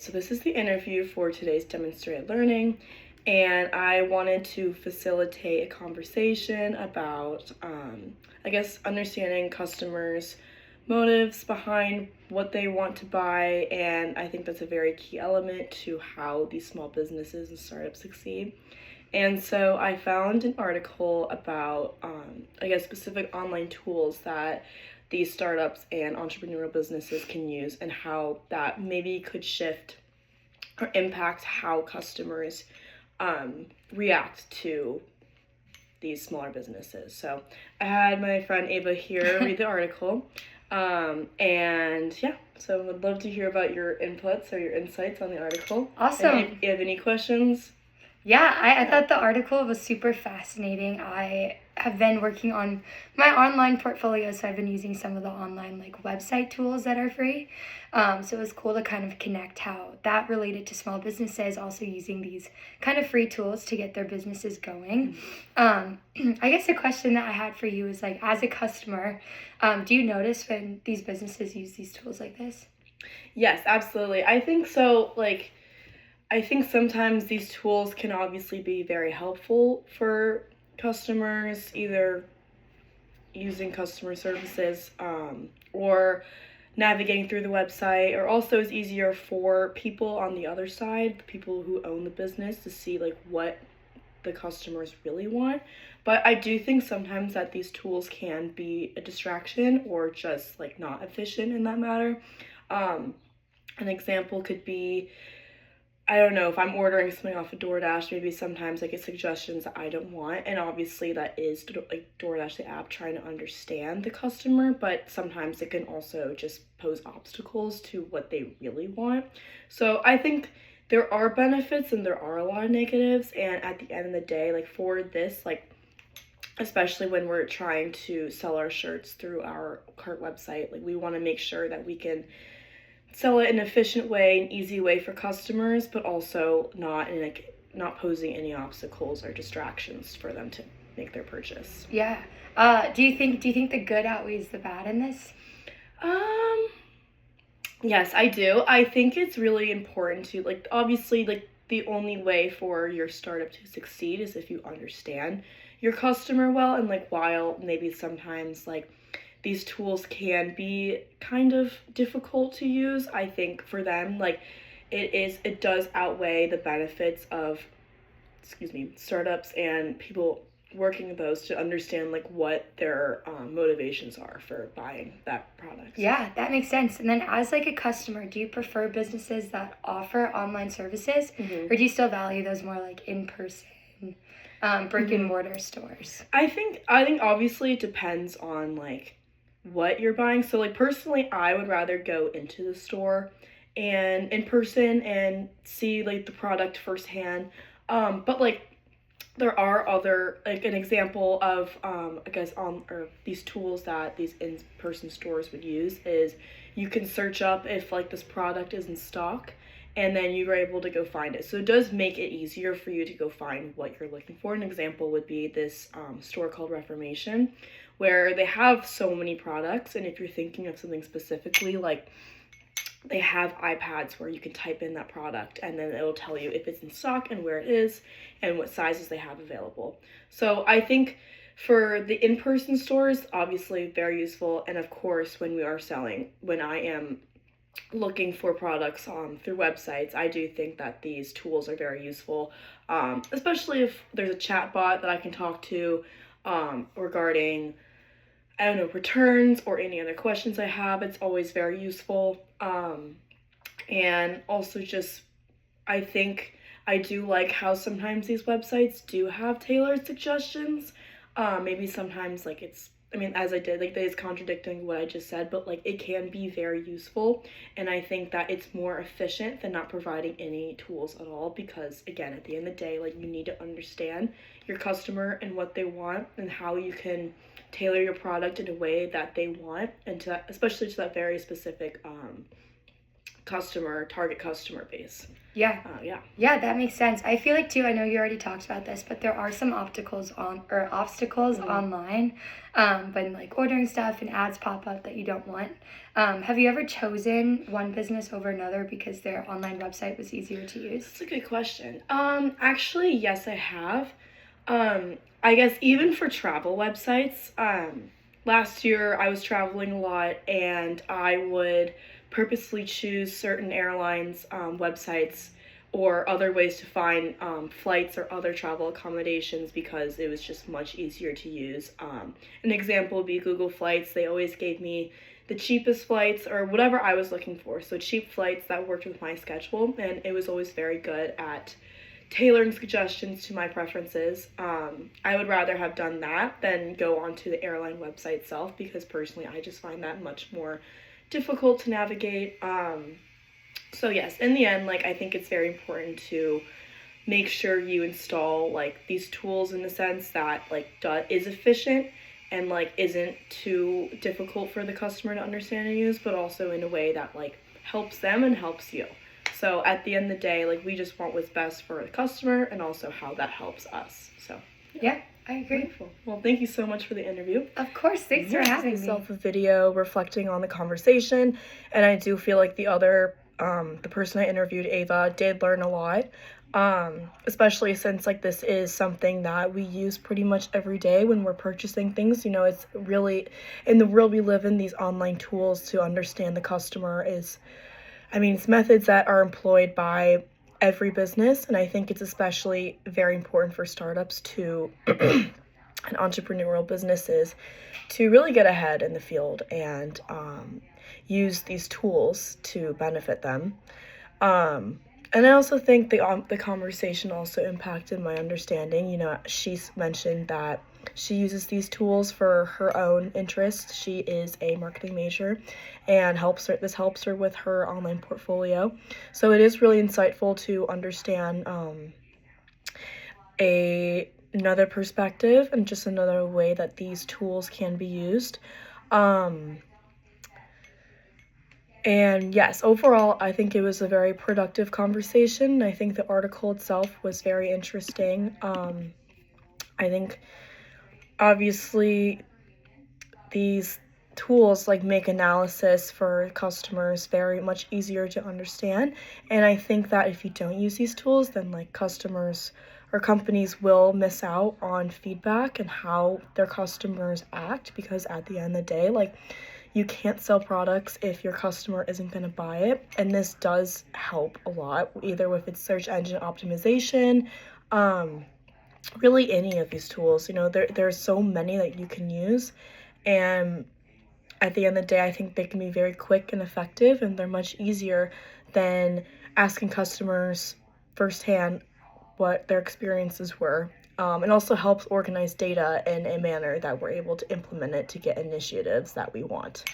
So this is the interview for today's demonstrated learning, and I wanted to facilitate a conversation about, understanding customers' motives behind what they want to buy, and I think that's a very key element to how these small businesses and startups succeed. And so I found an article about, specific online tools that these startups and entrepreneurial businesses can use and how that maybe could shift or impact how customers react to these smaller businesses. So I had my friend Ava here read the article. So I would love to hear about your inputs or your insights on the article. Awesome. And if you have any questions. Yeah, I thought the article was super fascinating. I have been working on my online portfolio, so I've been using some of the online website tools that are free. So it was cool to kind of connect how that related to small businesses, also using these kind of free tools to get their businesses going. I guess the question that I had for you is as a customer, do you notice when these businesses use these tools like this? Yes, absolutely. I think so. I think sometimes these tools can obviously be very helpful for customers, either using customer services or navigating through the website, or also is easier for people on the other side, the people who own the business, to see what the customers really want. But I do think sometimes that these tools can be a distraction or just not efficient in that matter. An example could be, I don't know, if I'm ordering something off of DoorDash, maybe sometimes I get suggestions that I don't want, and obviously that is DoorDash, the app, trying to understand the customer, but sometimes it can also just pose obstacles to what they really want. So I think there are benefits and there are a lot of negatives, and at the end of the day, for this, especially when we're trying to sell our shirts through our cart website, we want to make sure that we can sell it in an efficient way, an easy way for customers, but also not posing any obstacles or distractions for them to make their purchase. Yeah. Do you think the good outweighs the bad in this? Yes, I do. I think it's really important to obviously the only way for your startup to succeed is if you understand your customer well, and while maybe sometimes these tools can be kind of difficult to use, I think for them it does outweigh the benefits of startups and people working with those to understand what their motivations are for buying that product. Yeah, that makes sense. And then as a customer, do you prefer businesses that offer online services, or do you still value those more in-person brick and mortar stores? I think obviously it depends on what you're buying. So personally, I would rather go into the store and in person and see the product firsthand. But there are other, an example of these tools that these in-person stores would use is you can search up if this product is in stock, and then you're able to go find it. So it does make it easier for you to go find what you're looking for. An example would be this store called Reformation, where they have so many products, and if you're thinking of something specifically, they have iPads where you can type in that product, and then it'll tell you if it's in stock and where it is and what sizes they have available. So I think for the in-person stores, obviously very useful, and of course when I am looking for products through websites, I do think that these tools are very useful, especially if there's a chat bot that I can talk to regarding, I don't know, returns or any other questions I have. It's always very useful. And also just, I think I do like how sometimes these websites do have tailored suggestions. Maybe sometimes as I did, that is contradicting what I just said, but it can be very useful, and I think that it's more efficient than not providing any tools at all, because again, at the end of the day, you need to understand your customer and what they want and how you can tailor your product in a way that they want, and especially to that very specific target customer base. Yeah. Yeah. Yeah, that makes sense. I feel like too, I know you already talked about this, but there are some obstacles online, when like ordering stuff and ads pop up that you don't want. Have you ever chosen one business over another because their online website was easier to use? That's a good question. Actually, yes, I have. I guess even for travel websites, last year I was traveling a lot and I would purposely choose certain airlines, websites or other ways to find flights or other travel accommodations because it was just much easier to use. An example would be Google Flights. They always gave me the cheapest flights or whatever I was looking for. So cheap flights that worked with my schedule, and it was always very good at tailoring suggestions to my preferences. I would rather have done that than go onto the airline website itself because personally I just find that much more difficult to navigate. So yes, in the end, like I think it's very important to make sure you install like these tools in the sense that like is efficient and like isn't too difficult for the customer to understand and use, but also in a way that like helps them and helps you. So at the end of the day, like we just want what's best for the customer and also how that helps us. So yeah, I agree. Wonderful. Well, thank you so much for the interview. Of course, thanks for having me. Myself a video reflecting on the conversation, and I do feel like the person I interviewed, Ava, did learn a lot. Especially since like this is something that we use pretty much every day when we're purchasing things. You know, it's really in the world we live in, these online tools to understand the customer it's methods that are employed by every business, and I think it's especially very important for startups to and entrepreneurial businesses to really get ahead in the field and use these tools to benefit them. And I also think the conversation also impacted my understanding. You know, she mentioned that she uses these tools for her own interest. She is a marketing major and this helps her with her online portfolio. So it is really insightful to understand another perspective and just another way that these tools can be used. And yes, overall, I think it was a very productive conversation. I think the article itself was very interesting. I think obviously these tools like make analysis for customers very much easier to understand. And I think that if you don't use these tools, then like customers or companies will miss out on feedback and how their customers act, because at the end of the day, like you can't sell products if your customer isn't going to buy it. And this does help a lot, either with its search engine optimization, really any of these tools. You know, there's so many that you can use. And at the end of the day, I think they can be very quick and effective, and they're much easier than asking customers firsthand what their experiences were. It also helps organize data in a manner that we're able to implement it to get initiatives that we want.